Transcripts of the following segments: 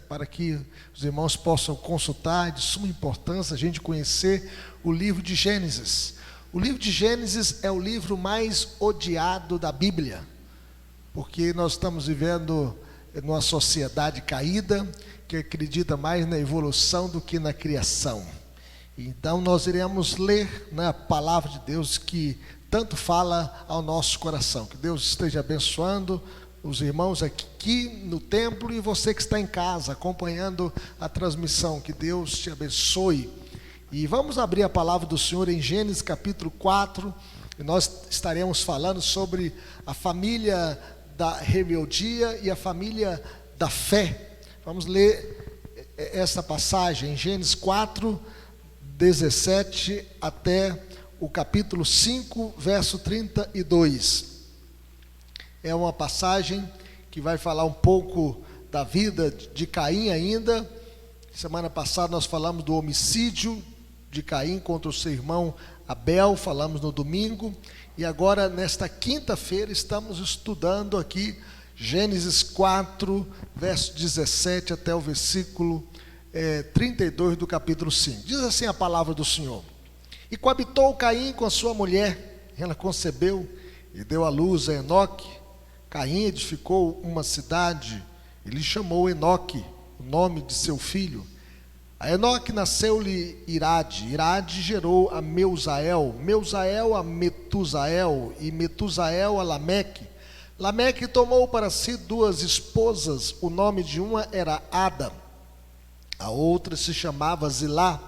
para que os irmãos possam consultar. É de suma importância a gente conhecer o livro de Gênesis. O livro de Gênesis é o livro mais odiado da Bíblia, porque nós estamos vivendo numa sociedade caída, que acredita mais na evolução do que na criação. Então nós iremos ler a palavra de Deus que tanto fala ao nosso coração. Que Deus esteja abençoando os irmãos aqui no templo e você que está em casa acompanhando a transmissão. Que Deus te abençoe. E vamos abrir a palavra do Senhor em Gênesis capítulo 4, e nós estaremos falando sobre a família da rebeldia e a família da fé. Vamos ler essa passagem em Gênesis 4, 17 até o capítulo 5, verso 32. É uma passagem que vai falar um pouco da vida de Caim ainda. Semana passada nós falamos do homicídio de Caim contra o seu irmão Abel, falamos no domingo. E agora, nesta quinta-feira, estamos estudando aqui Gênesis 4, verso 17 até o versículo 32 do capítulo 5. Diz assim a palavra do Senhor: E coabitou Caim com a sua mulher, ela concebeu e deu à luz a Enoque. Caim edificou uma cidade e lhe chamou Enoque, o nome de seu filho. A Enoque nasceu-lhe Irade, Irade gerou a Meusael, Meusael a Metusael, e Metusael a Lameque. Lameque tomou para si duas esposas, o nome de uma era Ada, a outra se chamava Zilá.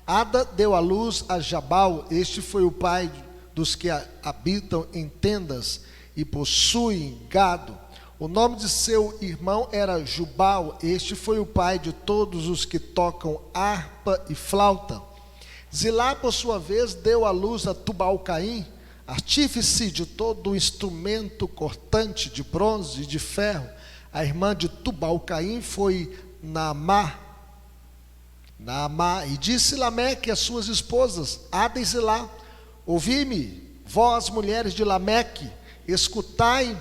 Ada deu à luz a Jabal, este foi o pai dos que habitam em tendas e possuem gado. O nome de seu irmão era Jubal, este foi o pai de todos os que tocam harpa e flauta. Zilá, por sua vez, deu à luz a Tubal-Caim, artífice de todo o instrumento cortante de bronze e de ferro. A irmã de Tubal-Caim foi Naamá, e disse Lameque às suas esposas, Ada e Zilá: Ouvi-me, vós mulheres de Lameque, escutai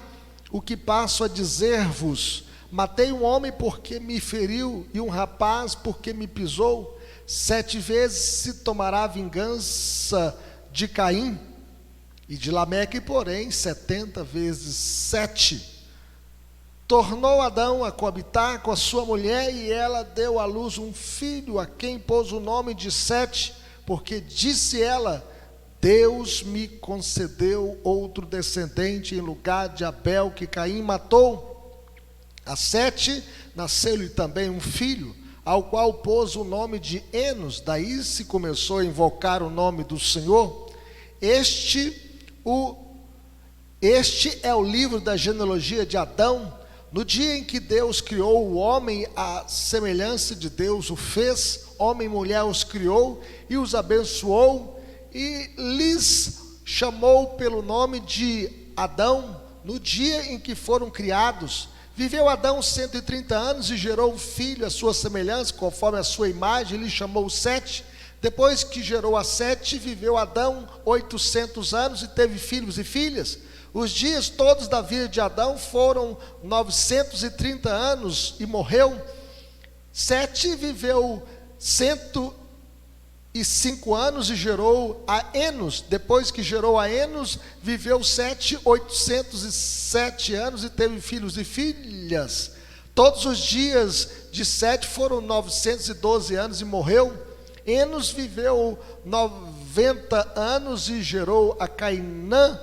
o que passo a dizer-vos. Matei um homem porque me feriu, e um rapaz porque me pisou. 7 vezes se tomará vingança de Caim, e de Lameque, porém, 70 vezes 7. Tornou Adão a coabitar com a sua mulher, e ela deu à luz um filho, a quem pôs o nome de Sete, porque disse ela: Deus me concedeu outro descendente em lugar de Abel, que Caim matou. A Sete nasceu-lhe também um filho, ao qual pôs o nome de Enos. Daí se começou a invocar o nome do Senhor. Este é o livro da genealogia de Adão. No dia em que Deus criou o homem, à semelhança de Deus o fez, homem e mulher os criou e os abençoou, e lhes chamou pelo nome de Adão. No dia em que foram criados, viveu Adão 130 anos e gerou um filho à sua semelhança, conforme a sua imagem, e lhe chamou Sete. Depois que gerou a Sete, viveu Adão 800 anos e teve filhos e filhas. Os dias todos da vida de Adão foram 930 anos e morreu. Sete viveu 105 anos e gerou a Enos. Depois que gerou a Enos, viveu 807 anos e teve filhos e filhas. Todos os dias de Sete foram 912 anos e morreu. Enos viveu 90 anos e gerou a Cainã.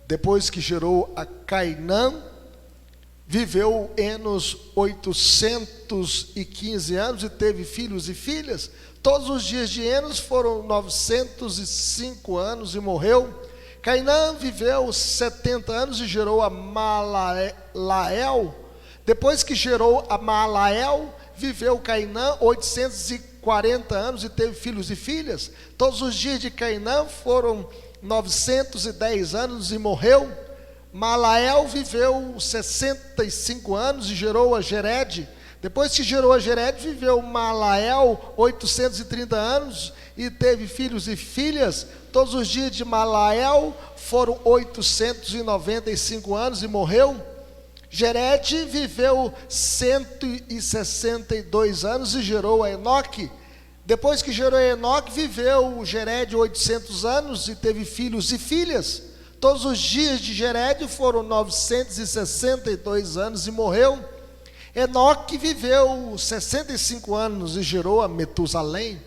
Depois que gerou a Cainã, viveu Enos 815 anos e teve filhos e filhas. Todos os dias de Enos foram 905 anos e morreu. Cainã viveu 70 anos e gerou a Malael. Depois que gerou a Malael, viveu Cainã 840 anos e teve filhos e filhas. Todos os dias de Cainã foram 910 anos e morreu. Malael viveu 65 anos e gerou a Jered. Depois que gerou a Jered, viveu Malael 830 anos e teve filhos e filhas. Todos os dias de Malael foram 895 anos e morreu. Jered viveu 162 anos e gerou a Enoque. Depois que gerou a Enoque, viveu Jered 800 anos e teve filhos e filhas. Todos os dias de Jered foram 962 anos e morreu. Enoque viveu 65 anos e gerou a Metusalém.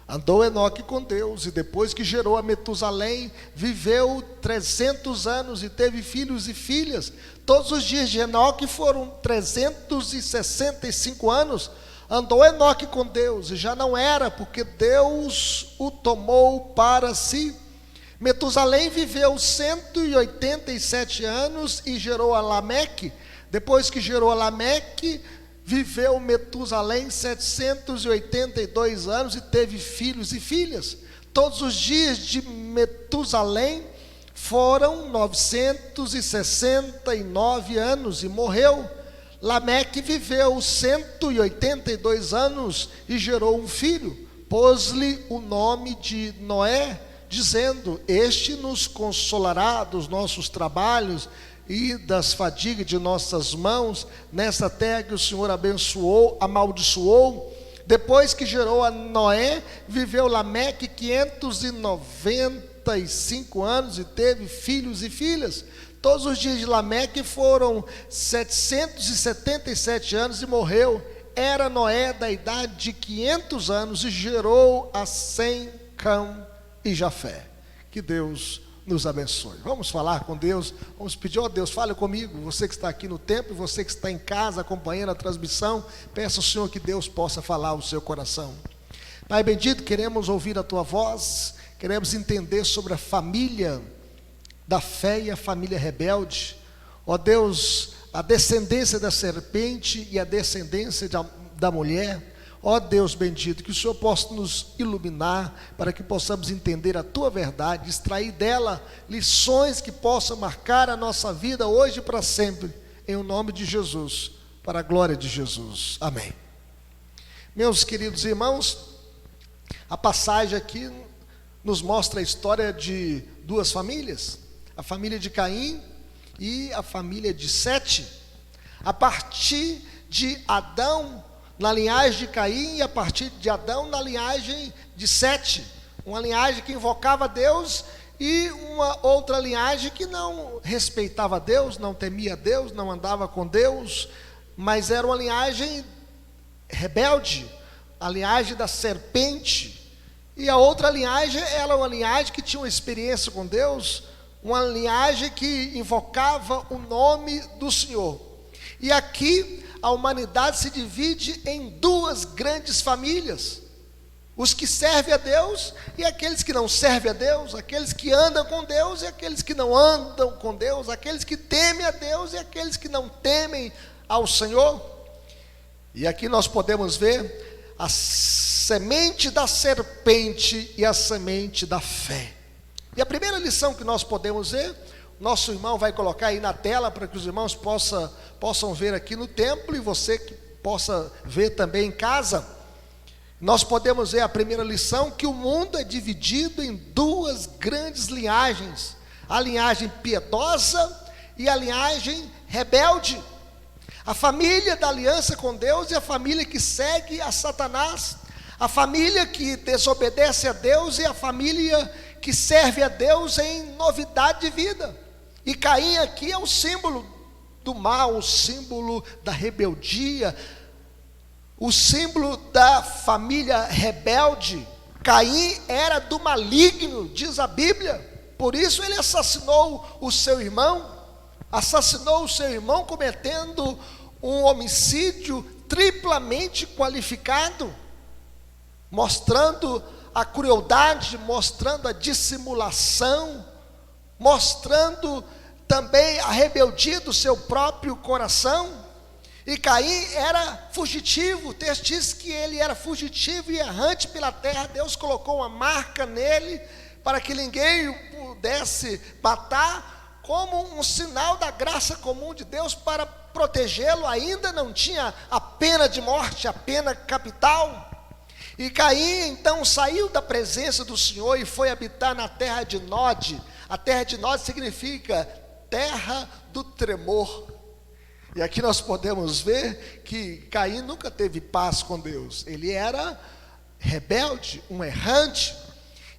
Andou Enoque com Deus, e depois que gerou a Metusalém, viveu 300 anos e teve filhos e filhas. Todos os dias de Enoque foram 365 anos. Andou Enoque com Deus, e já não era, porque Deus o tomou para si. Metusalém viveu 187 anos e gerou a Lameque. Depois que gerou a Lameque, viveu Metusalém 782 anos e teve filhos e filhas. Todos os dias de Metusalém foram 969 anos e morreu. Lameque viveu 182 anos e gerou um filho. Pôs-lhe o nome de Noé, dizendo: este nos consolará dos nossos trabalhos e das fadigas de nossas mãos, nessa terra que o Senhor abençoou, amaldiçoou. Depois que gerou a Noé, viveu Lameque 595 anos e teve filhos e filhas. Todos os dias de Lameque foram 777 anos e morreu. Era Noé da idade de 500 anos e gerou a Sem, Cão e Jafé. Que Deus nos abençoe. Vamos falar com Deus, vamos pedir: ó Deus, fale comigo, você que está aqui no templo, você que está em casa acompanhando a transmissão, peça ao Senhor que Deus possa falar ao seu coração. Pai bendito, queremos ouvir a tua voz, queremos entender sobre a família da fé e a família rebelde. Ó Deus, a descendência da serpente e a descendência da mulher. Ó Deus bendito, que o Senhor possa nos iluminar, para que possamos entender a tua verdade, extrair dela lições que possam marcar a nossa vida hoje e para sempre, em o nome de Jesus, para a glória de Jesus, amém. Meus queridos irmãos, a passagem aqui nos mostra a história de duas famílias, a família de Caim e a família de Sete. A partir de Adão, na linhagem de Caim, e a partir de Adão, na linhagem de Sete, uma linhagem que invocava Deus, e uma outra linhagem que não respeitava Deus, não temia Deus, não andava com Deus, mas era uma linhagem rebelde, a linhagem da serpente. E a outra linhagem era uma linhagem que tinha uma experiência com Deus, uma linhagem que invocava o nome do Senhor. E aqui a humanidade se divide em duas grandes famílias: os que servem a Deus e aqueles que não servem a Deus, aqueles que andam com Deus e aqueles que não andam com Deus, aqueles que temem a Deus e aqueles que não temem ao Senhor. E aqui nós podemos ver a semente da serpente e a semente da fé. E a primeira lição que nós podemos ver, nosso irmão vai colocar aí na tela para que os irmãos possam ver aqui no templo, e você que possa ver também em casa. Nós podemos ver a primeira lição, que o mundo é dividido em duas grandes linhagens: a linhagem piedosa e a linhagem rebelde. A família da aliança com Deus e a família que segue a Satanás. A família que desobedece a Deus e a família que serve a Deus em novidade de vida. E Caim aqui é o símbolo do mal, o símbolo da rebeldia, o símbolo da família rebelde. Caim era do maligno, diz a Bíblia. Por isso ele assassinou o seu irmão, cometendo um homicídio triplamente qualificado, mostrando a crueldade, mostrando a dissimulação, mostrando também a rebeldia do seu próprio coração. E Caim era fugitivo, o texto diz que ele era fugitivo e errante pela terra. Deus colocou uma marca nele para que ninguém o pudesse matar, como um sinal da graça comum de Deus para protegê-lo. Ainda não tinha a pena de morte, a pena capital. E Caim então saiu da presença do Senhor e foi habitar na terra de Nod. A terra de Nod significa terra do tremor. E aqui nós podemos ver que Caim nunca teve paz com Deus. Ele era rebelde, um errante.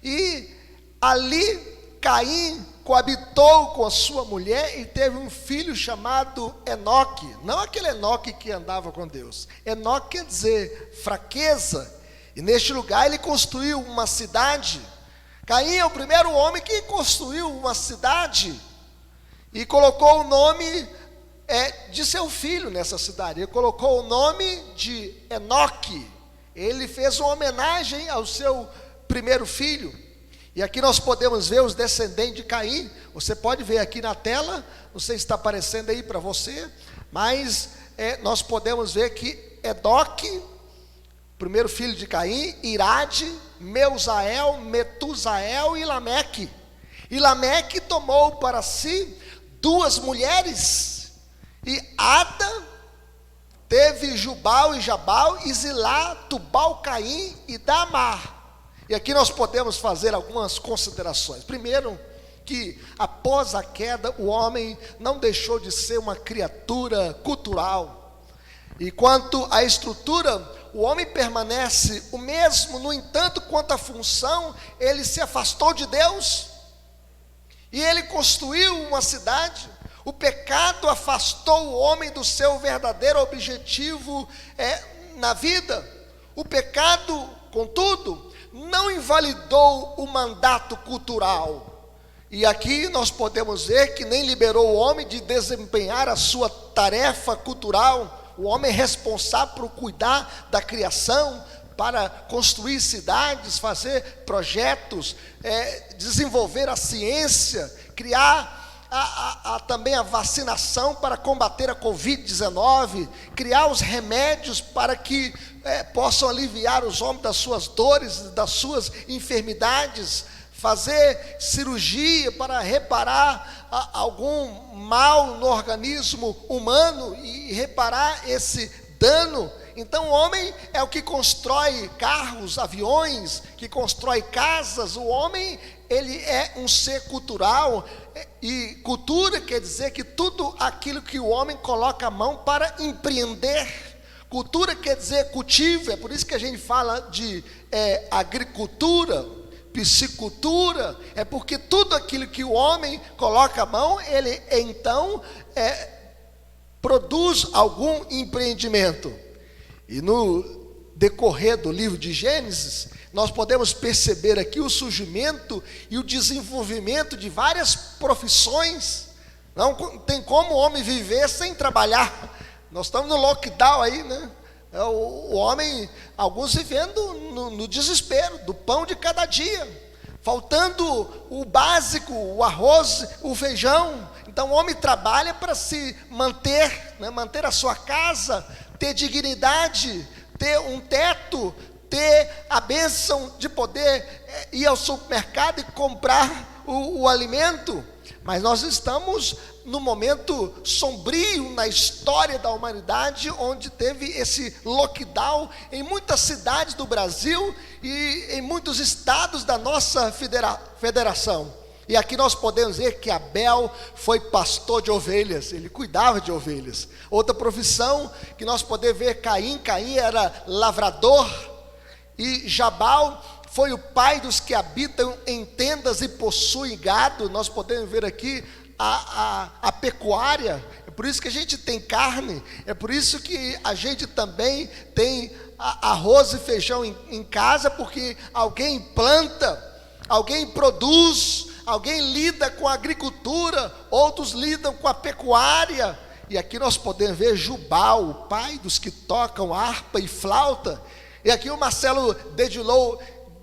E ali Caim coabitou com a sua mulher e teve um filho chamado Enoque. Não aquele Enoque que andava com Deus. Enoque quer dizer fraqueza. E neste lugar ele construiu uma cidade. Caim é o primeiro homem que construiu uma cidade e colocou o nome de seu filho nessa cidade. Ele colocou o nome de Enoque. Ele fez uma homenagem ao seu primeiro filho. E aqui nós podemos ver os descendentes de Caim. Você pode ver aqui na tela, não sei se está aparecendo aí para você, mas nós podemos ver que Enoque, primeiro filho de Caim, Irade, Meusael, Metusael e Lameque. E Lameque tomou para si 2 mulheres, e Ada teve Jubal e Jabal, e Zilá, Tubal, Caim e Damar. E aqui nós podemos fazer algumas considerações. Primeiro, que após a queda, o homem não deixou de ser uma criatura cultural. E quanto à estrutura, o homem permanece o mesmo, no entanto, quanto à função, ele se afastou de Deus, e ele construiu uma cidade. O pecado afastou o homem do seu verdadeiro objetivo na vida. O pecado, contudo, não invalidou o mandato cultural. E aqui nós podemos ver que nem liberou o homem de desempenhar a sua tarefa cultural. O homem é responsável por cuidar da criação, para construir cidades, fazer projetos, desenvolver a ciência, criar também a vacinação para combater a Covid-19, criar os remédios para que possam aliviar os homens das suas dores, das suas enfermidades, fazer cirurgia para reparar algum mal no organismo humano e reparar esse dano. Então o homem é o que constrói carros, aviões, que constrói casas. O homem, ele é um ser cultural, e cultura quer dizer que tudo aquilo que o homem coloca a mão para empreender. Cultura quer dizer cultivo, é por isso que a gente fala de agricultura, piscicultura, é porque tudo aquilo que o homem coloca a mão, ele então produz algum empreendimento. E no decorrer do livro de Gênesis, nós podemos perceber aqui o surgimento e o desenvolvimento de várias profissões. Não tem como o homem viver sem trabalhar. Nós estamos no lockdown aí, né? O homem, alguns vivendo no desespero do pão de cada dia, faltando o básico, o arroz, o feijão. Então o homem trabalha para se manter, né? Manter a sua casa, ter dignidade, ter um teto, ter a bênção de poder ir ao supermercado e comprar o alimento. Mas nós estamos num momento sombrio na história da humanidade, onde teve esse lockdown em muitas cidades do Brasil e em muitos estados da nossa federação. E aqui nós podemos ver que Abel foi pastor de ovelhas, ele cuidava de ovelhas. Outra profissão que nós podemos ver, Caim era lavrador, e Jabal foi o pai dos que habitam em tendas e possuem gado. Nós podemos ver aqui a pecuária. É por isso que a gente tem carne, é por isso que a gente também tem arroz e feijão em casa, porque alguém planta, alguém produz, alguém lida com a agricultura, outros lidam com a pecuária. E aqui nós podemos ver Jubal, o pai dos que tocam harpa e flauta. E aqui o Marcelo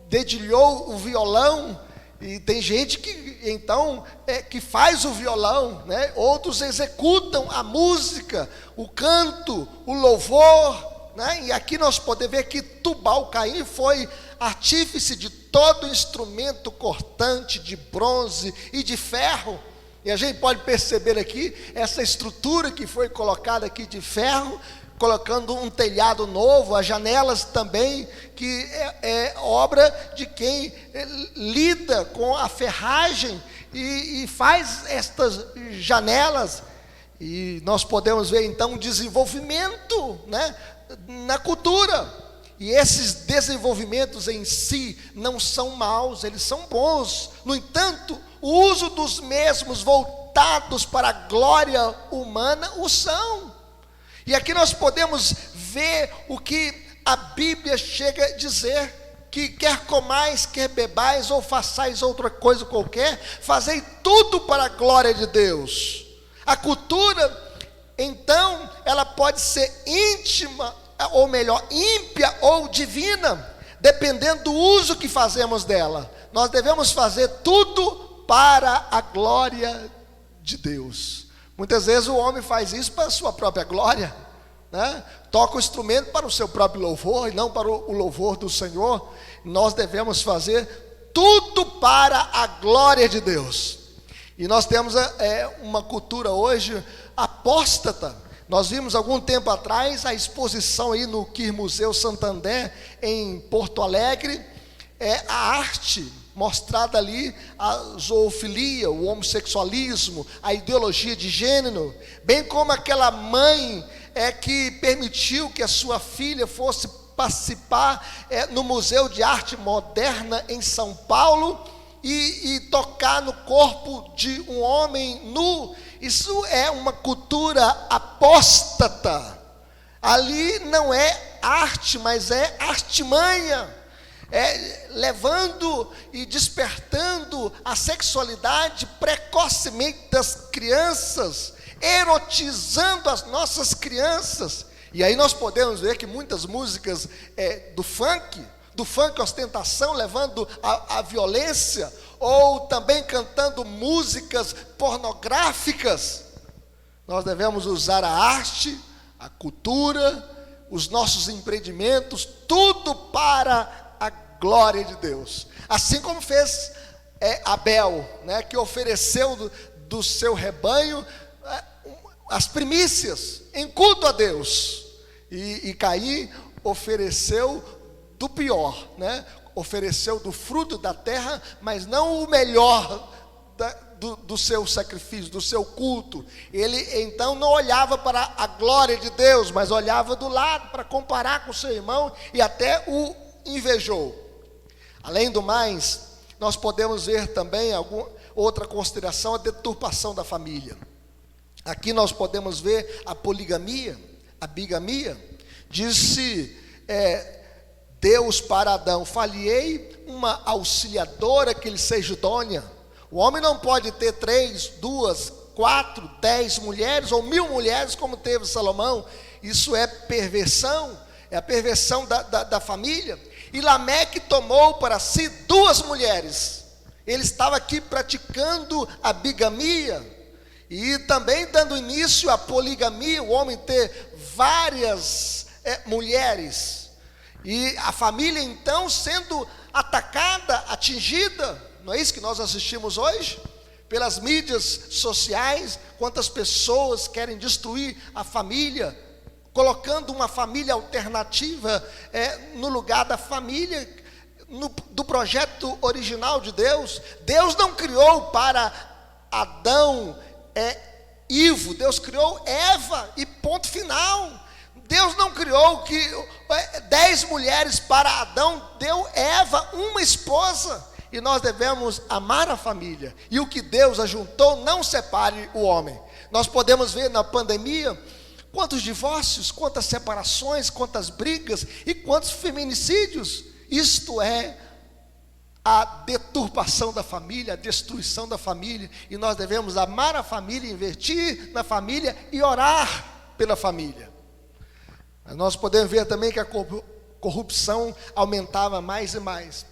dedilhou o violão, e tem gente que então que faz o violão, né? Outros executam a música, o canto, o louvor, né? E aqui nós podemos ver que Tubal-Caim foi artífice de todo instrumento cortante de bronze e de ferro. E a gente pode perceber aqui essa estrutura que foi colocada aqui de ferro, colocando um telhado novo, as janelas também, que é obra de quem lida com a ferragem e faz estas janelas. E nós podemos ver então um desenvolvimento, né, na cultura. E esses desenvolvimentos em si não são maus, eles são bons. No entanto, o uso dos mesmos voltados para a glória humana o são. E aqui nós podemos ver o que a Bíblia chega a dizer: que quer comais, quer bebais, ou façais outra coisa qualquer, fazei tudo para a glória de Deus. A cultura, então, ela pode ser íntima, ou melhor, ímpia ou divina, dependendo do uso que fazemos dela. Nós devemos fazer tudo para a glória de Deus. Muitas vezes o homem faz isso para a sua própria glória, né? Toca o instrumento para o seu próprio louvor e não para o louvor do Senhor. Nós devemos fazer tudo para a glória de Deus. E nós temos uma cultura hoje apóstata. Nós vimos algum tempo atrás a exposição aí no Quir Museu Santander, em Porto Alegre, a arte mostrada ali, a zoofilia, o homossexualismo, a ideologia de gênero, bem como aquela mãe que permitiu que a sua filha fosse participar no Museu de Arte Moderna em São Paulo e tocar no corpo de um homem nu. Isso é uma cultura apóstata. Ali não é arte, mas é artimanha, levando e despertando a sexualidade precocemente das crianças, erotizando as nossas crianças. E aí nós podemos ver que muitas músicas do funk ostentação, levando a violência, ou também cantando músicas pornográficas. Nós devemos usar a arte, a cultura, os nossos empreendimentos, tudo para a glória de Deus. Assim como fez Abel, né, que ofereceu do seu rebanho as primícias em culto a Deus, e Caim ofereceu do pior, né? Ofereceu do fruto da terra, mas não o melhor do seu sacrifício, do seu culto. Ele então não olhava para a glória de Deus, mas olhava do lado para comparar com o seu irmão, e até o invejou. Além do mais, nós podemos ver também outra consideração: a deturpação da família. Aqui nós podemos ver a poligamia, a bigamia. Disse Deus para Adão: falhei uma auxiliadora que lhe seja idônea. O homem não pode ter 3, 2, 4, 10 mulheres ou 1000 mulheres como teve Salomão. Isso é perversão, é a perversão da família. E Lameque tomou para si 2 mulheres. Ele estava aqui praticando a bigamia e também dando início à poligamia, o homem ter várias mulheres. E a família então sendo atacada, atingida. Não é isso que nós assistimos hoje? Pelas mídias sociais, quantas pessoas querem destruir a família, colocando uma família alternativa no lugar da família, do projeto original de Deus. Deus não criou para Adão Ivo, Deus criou Eva e ponto final. Deus não criou 10 mulheres para Adão, deu Eva uma esposa. E nós devemos amar a família, e o que Deus ajuntou não separe o homem. Nós podemos ver na pandemia quantos divórcios, quantas separações, quantas brigas e quantos feminicídios. Isto é a deturpação da família, a destruição da família. E nós devemos amar a família, investir na família e orar pela família. Mas nós podemos ver também que a corrupção aumentava mais e mais.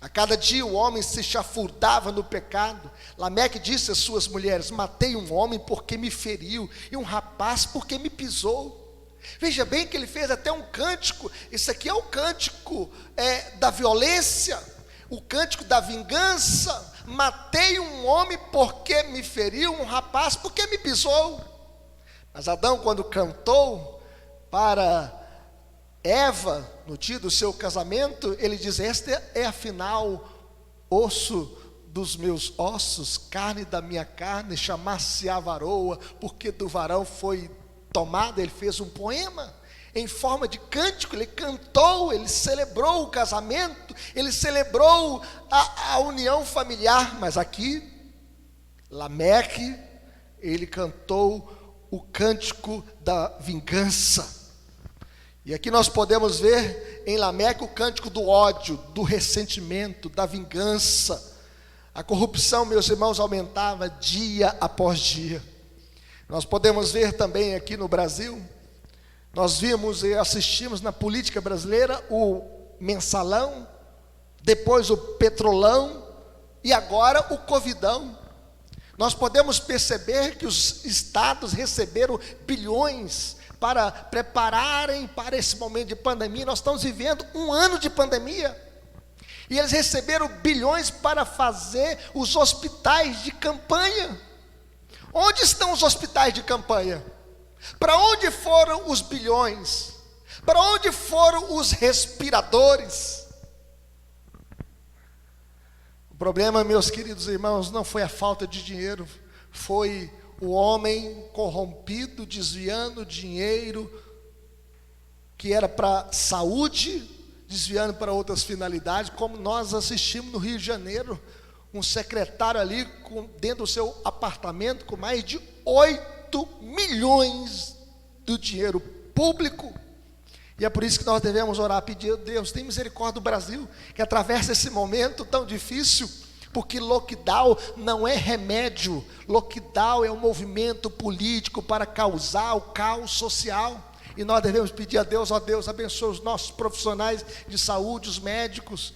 A cada dia o homem se chafurdava no pecado. Lameque disse às suas mulheres: matei um homem porque me feriu, e um rapaz porque me pisou. Veja bem que ele fez até um cântico. Isso aqui é o cântico da violência, o cântico da vingança. Matei um homem porque me feriu, um rapaz porque me pisou. Mas Adão, quando cantou para Eva, no dia do seu casamento, ele diz: este é afinal osso dos meus ossos, carne da minha carne, chamar-se a varoa, porque do varão foi tomada. Ele fez um poema em forma de cântico, ele cantou, ele celebrou o casamento, ele celebrou a união familiar. Mas aqui, Lameque, ele cantou o cântico da vingança. E aqui nós podemos ver em Lameque o cântico do ódio, do ressentimento, da vingança. A corrupção, meus irmãos, aumentava dia após dia. Nós podemos ver também aqui no Brasil, nós vimos e assistimos na política brasileira o mensalão, depois o petrolão e agora o covidão. Nós podemos perceber que os estados receberam bilhões para prepararem para esse momento de pandemia. Nós estamos vivendo um ano de pandemia. E eles receberam bilhões para fazer os hospitais de campanha. Onde estão os hospitais de campanha? Para onde foram os bilhões? Para onde foram os respiradores? O problema, meus queridos irmãos, não foi a falta de dinheiro, foi o homem corrompido, desviando dinheiro que era para saúde, desviando para outras finalidades, como nós assistimos no Rio de Janeiro, um secretário ali dentro do seu apartamento com mais de 8 milhões do dinheiro público. E é por isso que nós devemos orar, pedir: Deus, tem misericórdia do Brasil, que atravessa esse momento tão difícil, porque lockdown não é remédio, lockdown é um movimento político para causar o caos social. E nós devemos pedir a Deus: ó Deus, abençoe os nossos profissionais de saúde, os médicos,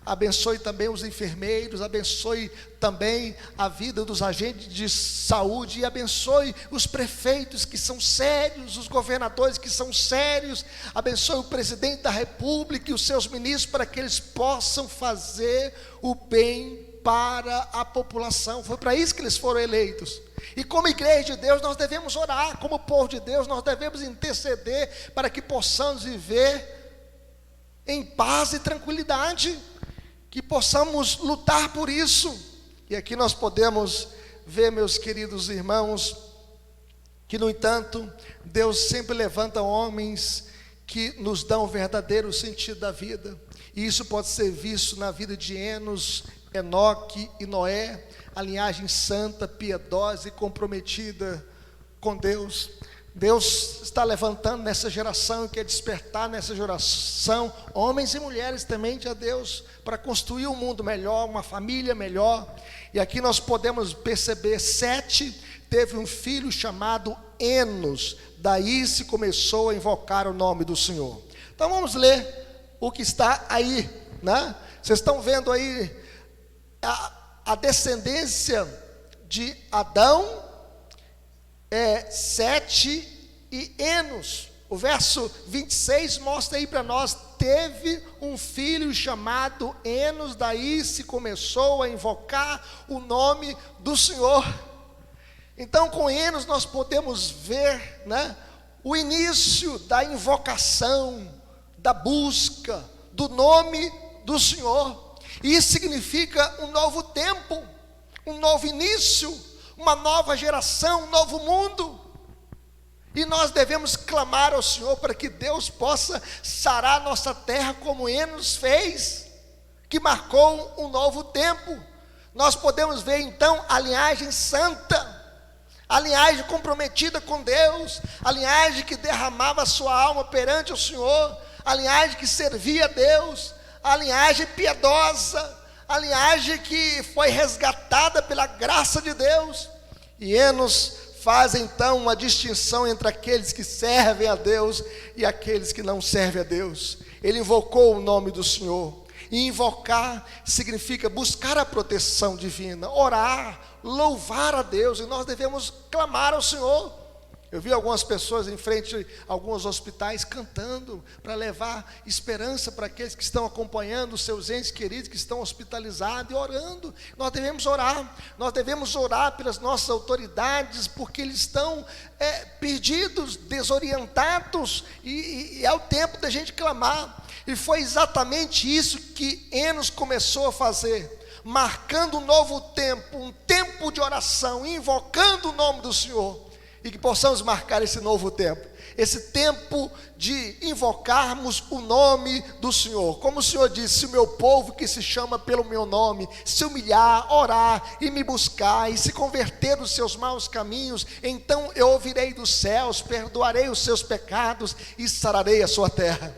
abençoe também os enfermeiros, abençoe também a vida dos agentes de saúde, e abençoe os prefeitos que são sérios, os governadores que são sérios, abençoe o presidente da república e os seus ministros, para que eles possam fazer o bem para a população. Foi para isso que eles foram eleitos. E como igreja de Deus, nós devemos orar, como povo de Deus, nós devemos interceder para que possamos viver em paz e tranquilidade, que possamos lutar por isso. E aqui nós podemos ver, meus queridos irmãos, que no entanto, Deus sempre levanta homens que nos dão o verdadeiro sentido da vida. E isso pode ser visto na vida de Enos, Enoque e Noé, a linhagem santa, piedosa e comprometida com Deus. Deus está levantando nessa geração e quer despertar nessa geração homens e mulheres temente a Deus, para construir um mundo melhor, uma família melhor. E aqui nós podemos perceber: Sete teve um filho chamado Enos, daí se começou a invocar o nome do Senhor. Então vamos ler o que está aí, né? Vocês estão vendo aí a descendência de Adão, Sete e Enos. O verso 26 mostra aí para nós: teve um filho chamado Enos, daí se começou a invocar o nome do Senhor. Então com Enos nós podemos ver, né, o início da invocação, da busca do nome do Senhor. E isso significa um novo tempo, um novo início, uma nova geração, um novo mundo. E nós devemos clamar ao Senhor para que Deus possa sarar nossa terra, como Enos fez, que marcou um novo tempo. Nós podemos ver então a linhagem santa, a linhagem comprometida com Deus, a linhagem que derramava a sua alma perante o Senhor, a linhagem que servia a Deus, a linhagem piedosa, a linhagem que foi resgatada pela graça de Deus. E Enos faz então uma distinção entre aqueles que servem a Deus e aqueles que não servem a Deus. Ele invocou o nome do Senhor. E invocar significa buscar a proteção divina, orar, louvar a Deus. E nós devemos clamar ao Senhor. Eu vi algumas pessoas em frente a alguns hospitais cantando para levar esperança para aqueles que estão acompanhando os seus entes queridos que estão hospitalizados, e orando. Nós devemos orar pelas nossas autoridades, porque eles estão perdidos, desorientados, e é o tempo da gente clamar. E foi exatamente isso que Enos começou a fazer. marcando um novo tempo, um tempo de oração, invocando o nome do Senhor, e que possamos marcar esse novo tempo, esse tempo de invocarmos o nome do Senhor. Como o Senhor disse: se o meu povo que se chama pelo meu nome se humilhar, orar e me buscar, e se converter dos seus maus caminhos, então eu ouvirei dos céus, perdoarei os seus pecados e sararei a sua terra.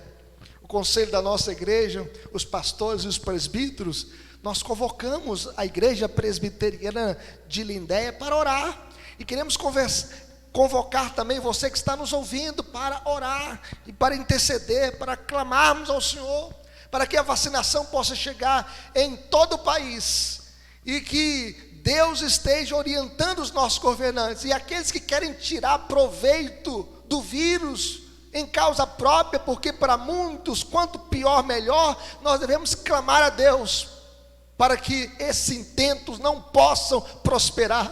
O conselho da nossa igreja, os pastores e os presbíteros, nós convocamos a igreja presbiteriana de Lindéia para orar, e queremos convocar também você que está nos ouvindo para orar e para interceder, para clamarmos ao Senhor, para que a vacinação possa chegar em todo o país, e que Deus esteja orientando os nossos governantes e aqueles que querem tirar proveito do vírus em causa própria, porque para muitos, quanto pior melhor. Nós devemos clamar a Deus para que esses intentos não possam prosperar.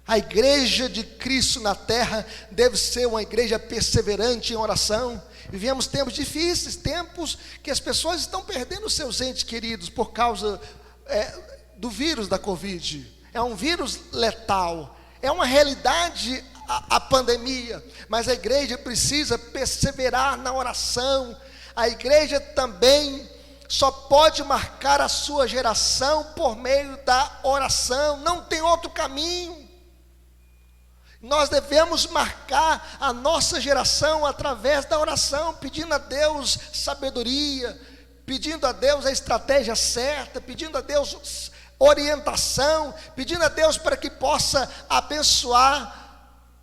A igreja de Cristo na terra deve ser uma igreja perseverante em oração. Vivemos tempos difíceis, tempos que as pessoas estão perdendo seus entes queridos por causa do vírus da Covid. É um vírus letal, é uma realidade a pandemia, mas a igreja precisa perseverar na oração. A igreja também só pode marcar a sua geração por meio da oração, não tem outro caminho. Nós devemos marcar a nossa geração através da oração, pedindo a Deus sabedoria, pedindo a Deus a estratégia certa, pedindo a Deus orientação, pedindo a Deus para que possa abençoar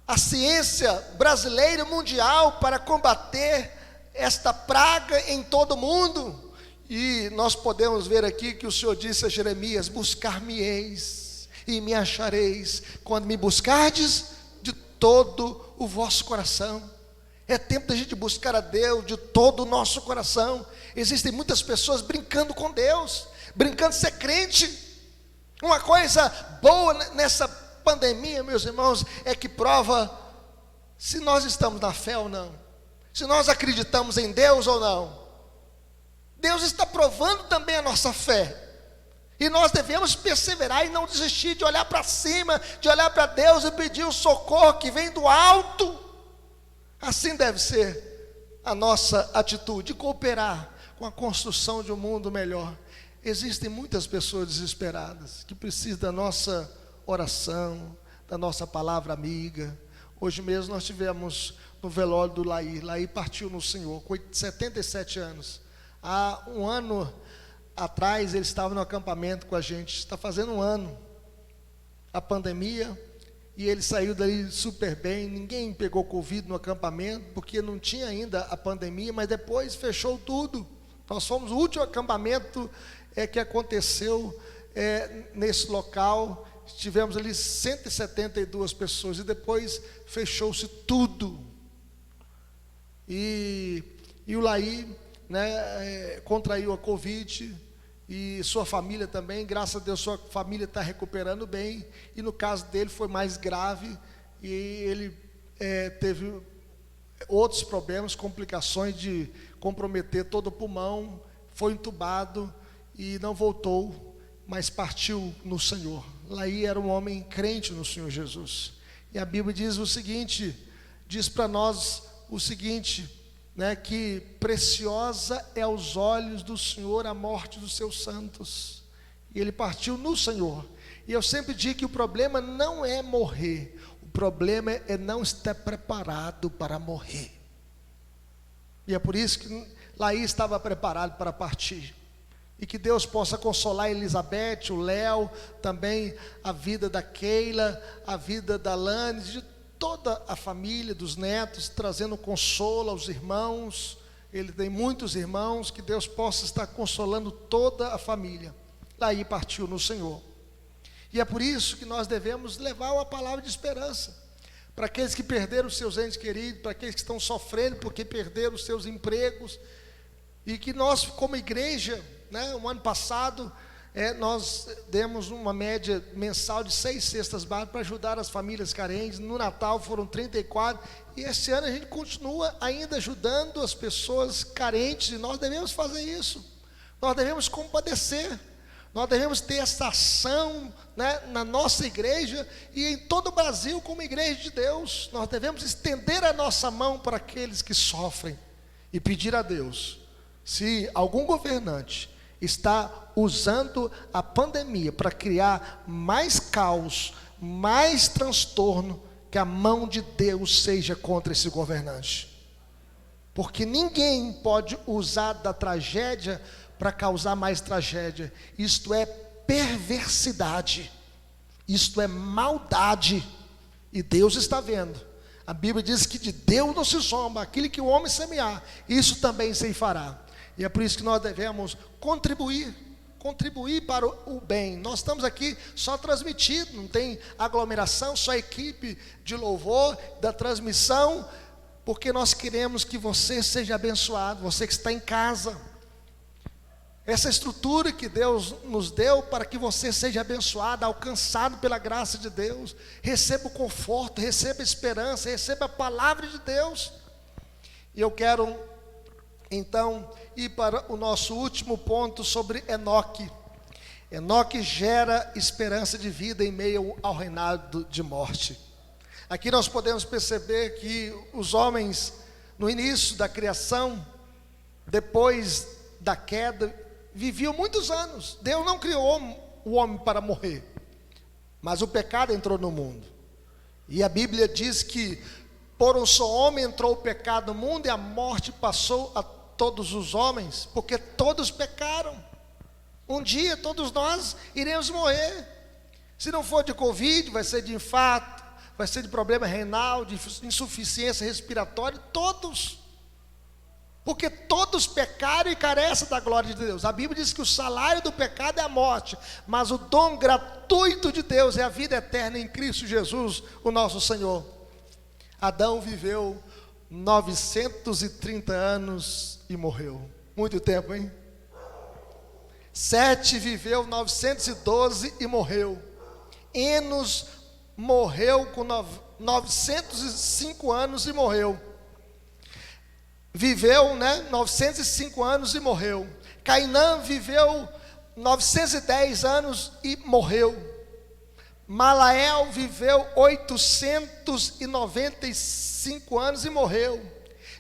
a ciência brasileira e mundial para combater esta praga em todo o mundo. E nós podemos ver aqui que o Senhor disse a Jeremias: buscar-me-eis e me achareis, quando me buscardes de todo o vosso coração. É tempo da gente buscar a Deus de todo o nosso coração. Existem muitas pessoas brincando com Deus, brincando de ser crente. Uma coisa boa nessa pandemia, meus irmãos, é que prova se nós estamos na fé ou não, se nós acreditamos em Deus ou não. Deus está provando também a nossa fé, e nós devemos perseverar e não desistir de olhar para cima, de olhar para Deus e pedir o socorro que vem do alto. Assim deve ser a nossa atitude, cooperar com a construção de um mundo melhor. Existem muitas pessoas desesperadas que precisam da nossa oração, da nossa palavra amiga. Hoje mesmo nós tivemos no velório do Laí partiu no Senhor com 77 anos. Há um ano atrás ele estava no acampamento com a gente, está fazendo um ano, a pandemia, e ele saiu dali super bem. Ninguém pegou Covid no acampamento, porque não tinha ainda a pandemia, mas depois fechou tudo. Nós fomos o último acampamento que aconteceu nesse local. Tivemos ali 172 pessoas, e depois fechou-se tudo. E o Laí, contraiu a Covid, e sua família também. Graças a Deus sua família está recuperando bem, e no caso dele foi mais grave, e ele teve outros problemas, complicações de comprometer todo o pulmão, foi entubado e não voltou, mas partiu no Senhor. Laí era um homem crente no Senhor Jesus, e a Bíblia diz o seguinte, diz para nós o seguinte, que preciosa é aos olhos do Senhor a morte dos seus santos, e ele partiu no Senhor. E eu sempre digo que o problema não é morrer, o problema é não estar preparado para morrer, e é por isso que Laí estava preparado para partir. E que Deus possa consolar a Elizabeth, o Léo, também a vida da Keila, a vida da Lani, de toda a família, dos netos, trazendo consolo aos irmãos. Ele tem muitos irmãos, que Deus possa estar consolando toda a família. Laí partiu no Senhor. E é por isso que nós devemos levar uma palavra de esperança para aqueles que perderam os seus entes queridos, para aqueles que estão sofrendo porque perderam os seus empregos. E que nós, como igreja, o ano passado, nós demos uma média mensal de 6 cestas básicas para ajudar as famílias carentes. No Natal foram 34, e esse ano a gente continua ainda ajudando as pessoas carentes, e nós devemos fazer isso. Nós devemos compadecer, Nós devemos ter essa ação, né, na nossa igreja e em todo o Brasil como igreja de Deus. Nós devemos estender a nossa mão para aqueles que sofrem e pedir a Deus, se algum governante está usando a pandemia para criar mais caos, mais transtorno, que a mão de Deus seja contra esse governante. Porque ninguém pode usar da tragédia para causar mais tragédia. Isto é perversidade, isto é maldade, e Deus está vendo. A Bíblia diz que de Deus não se zomba, aquilo que o homem semear, isso também se fará. E é por isso que nós devemos contribuir para o bem. Nós estamos aqui só transmitindo, não tem aglomeração, só equipe de louvor, da transmissão, porque nós queremos que você seja abençoado, você que está em casa. Essa estrutura que Deus nos deu para que você seja abençoado, alcançado pela graça de Deus, receba o conforto, receba a esperança, receba a palavra de Deus. E eu quero então ir para o nosso último ponto sobre Enoque. Enoque gera esperança de vida em meio ao reinado de morte. Aqui nós podemos perceber que os homens, no início da criação, depois da queda, viviam muitos anos. Deus não criou o homem para morrer, mas o pecado entrou no mundo. E a Bíblia diz que por um só homem entrou o pecado no mundo, e a morte passou a todos os homens, porque todos pecaram. Um dia todos nós iremos morrer. Se não for de Covid, vai ser de infarto, vai ser de problema renal, de insuficiência respiratória, todos. Porque todos pecaram e carecem da glória de Deus. A Bíblia diz que o salário do pecado é a morte, mas o dom gratuito de Deus é a vida eterna em Cristo Jesus, o nosso Senhor. Adão viveu 930 anos e morreu. Muito tempo, hein? Sete viveu 912 e morreu. Enos morreu com 905 anos e morreu. Viveu, 905 anos e morreu. Cainã viveu 910 anos e morreu. Malael viveu 895 anos e morreu.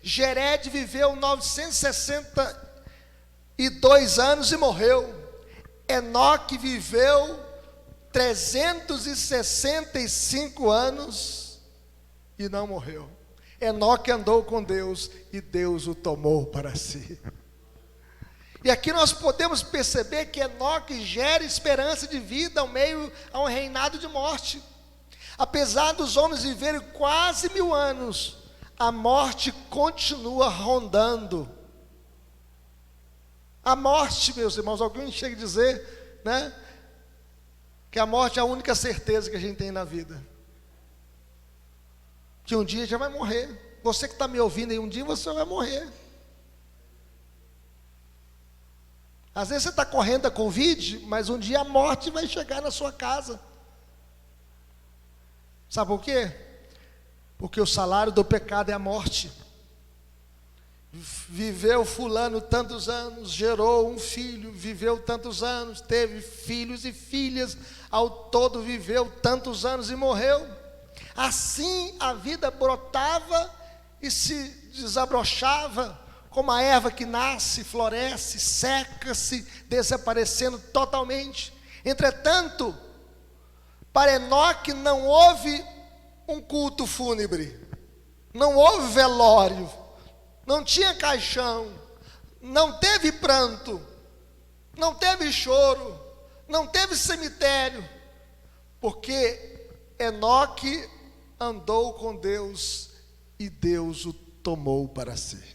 Jered viveu 962 anos e morreu. Enoque viveu 365 anos e não morreu. Enoque andou com Deus e Deus o tomou para si. E aqui nós podemos perceber que Enoque gera esperança de vida ao meio a um reinado de morte. Apesar dos homens viverem quase 1000 anos, a morte continua rondando. A morte, meus irmãos, alguém chega a dizer, que a morte é a única certeza que a gente tem na vida. Que um dia já vai morrer. Você que está me ouvindo aí, um dia você vai morrer. Às vezes você está correndo da Covid, mas um dia a morte vai chegar na sua casa. Sabe por quê? Porque o salário do pecado é a morte. Viveu fulano tantos anos, gerou um filho, viveu tantos anos, teve filhos e filhas, ao todo viveu tantos anos e morreu. Assim a vida brotava e se desabrochava, como a erva que nasce, floresce, seca-se, desaparecendo totalmente. Entretanto, para Enoque não houve um culto fúnebre, não houve velório, não tinha caixão, não teve pranto, não teve choro, não teve cemitério, porque Enoque andou com Deus e Deus o tomou para si.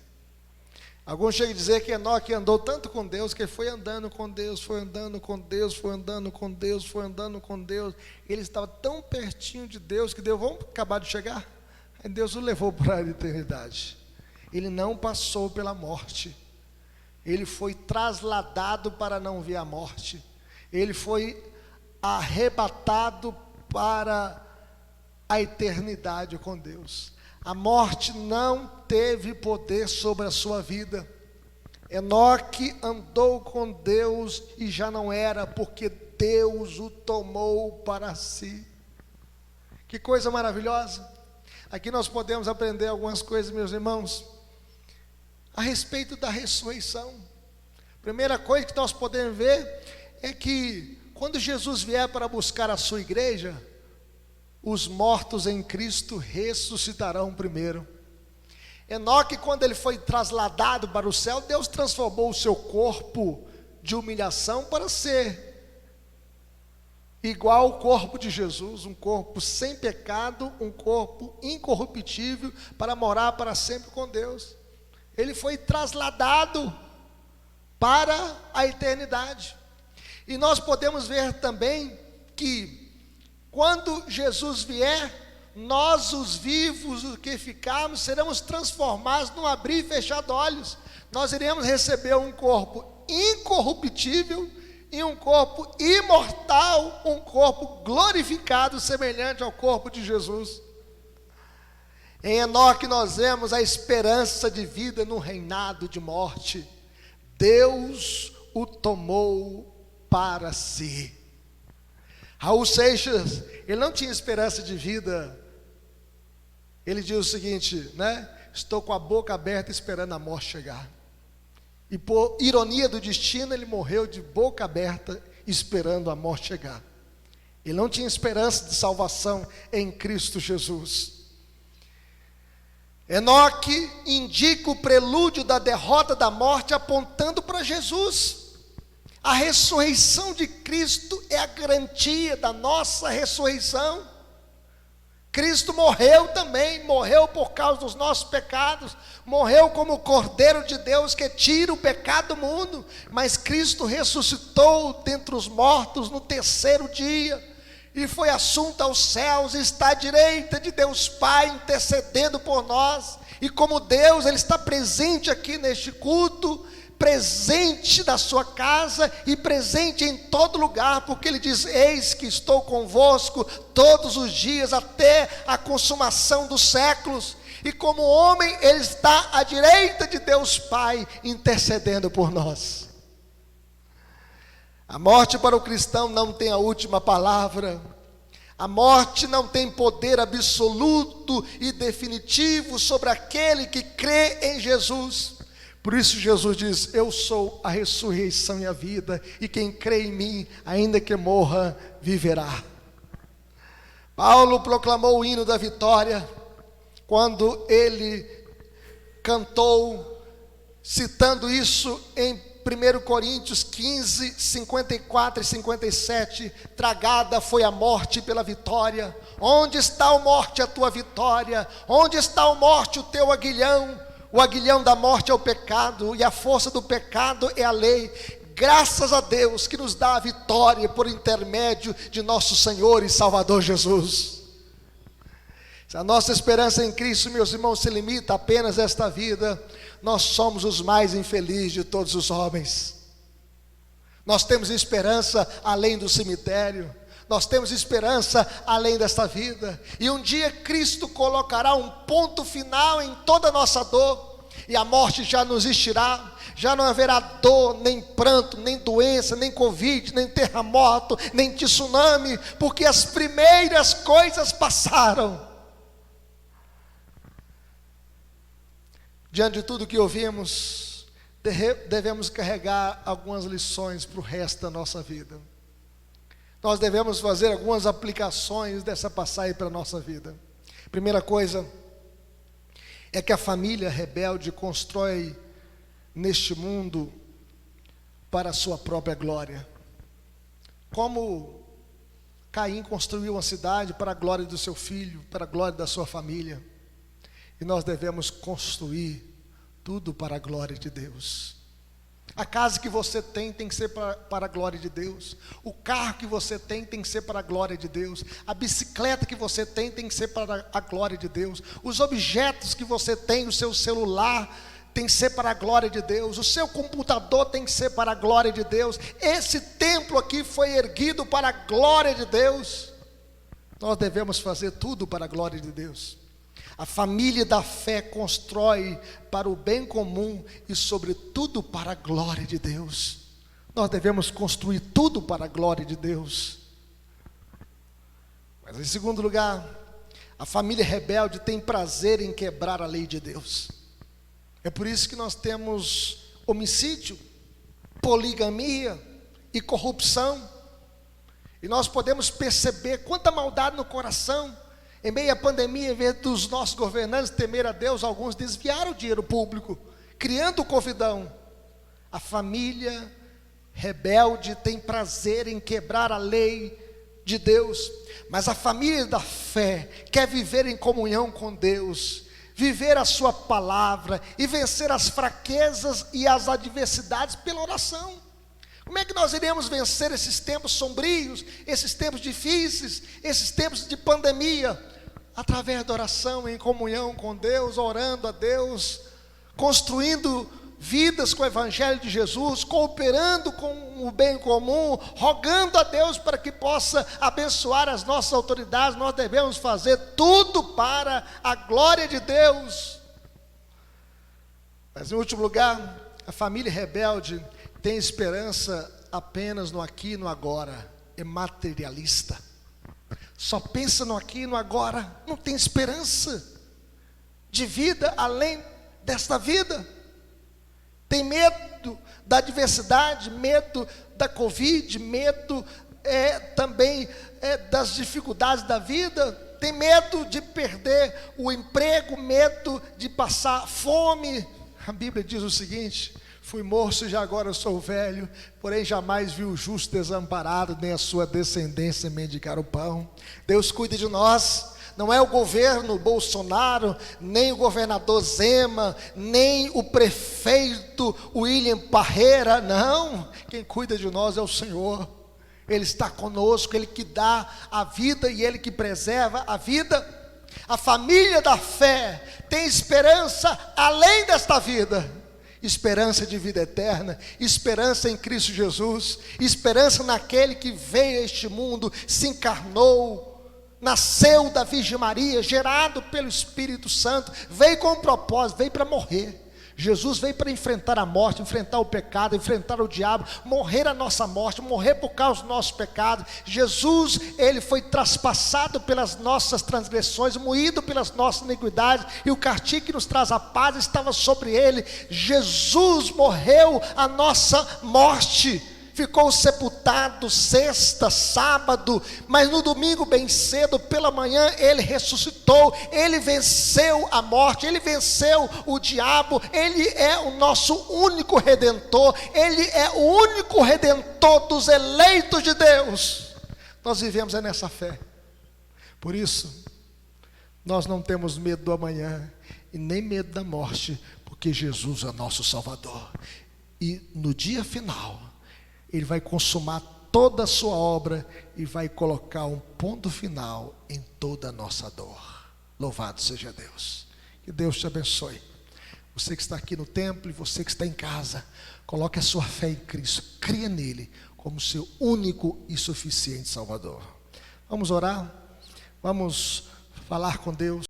Alguns chegam a dizer que Enoque andou tanto com Deus, que ele foi andando com Deus, foi andando com Deus, foi andando com Deus, foi andando com Deus. Ele estava tão pertinho de Deus, que Deus, vamos acabar de chegar? Aí Deus o levou para a eternidade. Ele não passou pela morte. Ele foi trasladado para não ver a morte. Ele foi arrebatado para a eternidade com Deus. A morte não teve poder sobre a sua vida. Enoque andou com Deus e já não era, porque Deus o tomou para si. Que coisa maravilhosa. Aqui nós podemos aprender algumas coisas, meus irmãos, a respeito da ressurreição. Primeira coisa que nós podemos ver é que quando Jesus vier para buscar a sua igreja, os mortos em Cristo ressuscitarão primeiro. Enoque, quando ele foi trasladado para o céu, Deus transformou o seu corpo de humilhação para ser igual ao corpo de Jesus, um corpo sem pecado, um corpo incorruptível, para morar para sempre com Deus. Ele foi trasladado para a eternidade. E nós podemos ver também que quando Jesus vier, nós, os vivos, os que ficarmos, seremos transformados num abrir e fechar de olhos. Nós iremos receber um corpo incorruptível e um corpo imortal, um corpo glorificado, semelhante ao corpo de Jesus. Em Enoque nós vemos a esperança de vida no reinado de morte. Deus o tomou para si. Raul Seixas, ele não tinha esperança de vida. Ele diz o seguinte, né? Estou com a boca aberta esperando a morte chegar. E por ironia do destino, ele morreu de boca aberta esperando a morte chegar. Ele não tinha esperança de salvação em Cristo Jesus. Enoque indica o prelúdio da derrota da morte, apontando para Jesus. A ressurreição de Cristo é a garantia da nossa ressurreição. Cristo morreu também, morreu por causa dos nossos pecados, morreu como o Cordeiro de Deus que tira o pecado do mundo, mas Cristo ressuscitou dentre os mortos no terceiro dia, e foi assunto aos céus, e está à direita de Deus Pai, intercedendo por nós, e como Deus, Ele está presente aqui neste culto, presente na sua casa e presente em todo lugar, porque Ele diz, eis que estou convosco todos os dias até a consumação dos séculos, e como homem Ele está à direita de Deus Pai, intercedendo por nós. A morte para o cristão não tem a última palavra, a morte não tem poder absoluto e definitivo sobre aquele que crê em Jesus. Por isso Jesus diz, eu sou a ressurreição e a vida, e quem crê em mim, ainda que morra, viverá. Paulo proclamou o hino da vitória, quando ele cantou, citando isso em 1 Coríntios 15, 54 e 57, tragada foi a morte pela vitória. Onde está, ó morte, a tua vitória? Onde está, ó morte, o teu aguilhão? O aguilhão da morte é o pecado, e a força do pecado é a lei. Graças a Deus que nos dá a vitória por intermédio de nosso Senhor e Salvador Jesus. Se a nossa esperança em Cristo, meus irmãos, se limita apenas a esta vida, nós somos os mais infelizes de todos os homens. Nós temos esperança além do cemitério, nós temos esperança além desta vida, e um dia Cristo colocará um ponto final em toda a nossa dor, e a morte já não existirá, já não haverá dor, nem pranto, nem doença, nem Covid, nem terremoto, nem tsunami, porque as primeiras coisas passaram. Diante de tudo que ouvimos, devemos carregar algumas lições para o resto da nossa vida. Nós devemos fazer algumas aplicações dessa passagem para a nossa vida. Primeira coisa é que a família rebelde constrói neste mundo para a sua própria glória. Como Caim construiu uma cidade para a glória do seu filho, para a glória da sua família. E nós devemos construir tudo para a glória de Deus. A casa que você tem que ser para a glória de Deus. O carro que você tem que ser para a glória de Deus. A bicicleta que você tem que ser para a glória de Deus. Os objetos que você tem, o seu celular, tem que ser para a glória de Deus. O seu computador tem que ser para a glória de Deus. Esse templo aqui foi erguido para a glória de Deus. Nós devemos fazer tudo para a glória de Deus. A família da fé constrói para o bem comum e, sobretudo, para a glória de Deus. Nós devemos construir tudo para a glória de Deus. Mas, em segundo lugar, a família rebelde tem prazer em quebrar a lei de Deus. É por isso que nós temos homicídio, poligamia e corrupção. E nós podemos perceber quanta maldade no coração. Em meio à pandemia, em vez dos nossos governantes temer a Deus, alguns desviaram o dinheiro público, criando o covidão. A família rebelde tem prazer em quebrar a lei de Deus, mas a família da fé quer viver em comunhão com Deus, viver a sua palavra e vencer as fraquezas e as adversidades pela oração. Como é que nós iremos vencer esses tempos sombrios, esses tempos difíceis, esses tempos de pandemia? Através da oração, em comunhão com Deus, orando a Deus, construindo vidas com o Evangelho de Jesus, cooperando com o bem comum, rogando a Deus para que possa abençoar as nossas autoridades. Nós devemos fazer tudo para a glória de Deus. Mas em último lugar, a família rebelde tem esperança apenas no aqui e no agora, é materialista, só pensa no aqui e no agora, não tem esperança de vida além desta vida, tem medo da adversidade, medo da Covid, medo também das dificuldades da vida, tem medo de perder o emprego, medo de passar fome. A Bíblia diz o seguinte: fui moço e já agora sou velho, porém jamais vi o justo desamparado, nem a sua descendência mendigar o pão. Deus cuida de nós, não é o governo Bolsonaro, nem o governador Zema, nem o prefeito William Parreira, não. Quem cuida de nós é o Senhor. Ele está conosco, Ele que dá a vida e Ele que preserva a vida. A família da fé tem esperança além desta vida. Esperança de vida eterna, esperança em Cristo Jesus, esperança naquele que veio a este mundo, se encarnou, nasceu da Virgem Maria, gerado pelo Espírito Santo, veio com um propósito, veio para morrer. Jesus veio para enfrentar a morte, enfrentar o pecado, enfrentar o diabo, morrer a nossa morte, morrer por causa dos nossos pecados. Jesus, Ele foi traspassado pelas nossas transgressões, moído pelas nossas iniquidades, e o castigo que nos traz a paz estava sobre Ele. Jesus morreu a nossa morte, ficou sepultado sexta, sábado, mas no domingo bem cedo, pela manhã, Ele ressuscitou, Ele venceu a morte, Ele venceu o diabo, Ele é o nosso único Redentor, Ele é o único Redentor dos eleitos de Deus. Nós vivemos nessa fé, por isso, nós não temos medo do amanhã, e nem medo da morte, porque Jesus é nosso Salvador, e no dia final, Ele vai consumar toda a sua obra e vai colocar um ponto final em toda a nossa dor. Louvado seja Deus. Que Deus te abençoe. Você que está aqui no templo e você que está em casa, coloque a sua fé em Cristo. Cria nele como seu único e suficiente Salvador. Vamos orar? Vamos falar com Deus.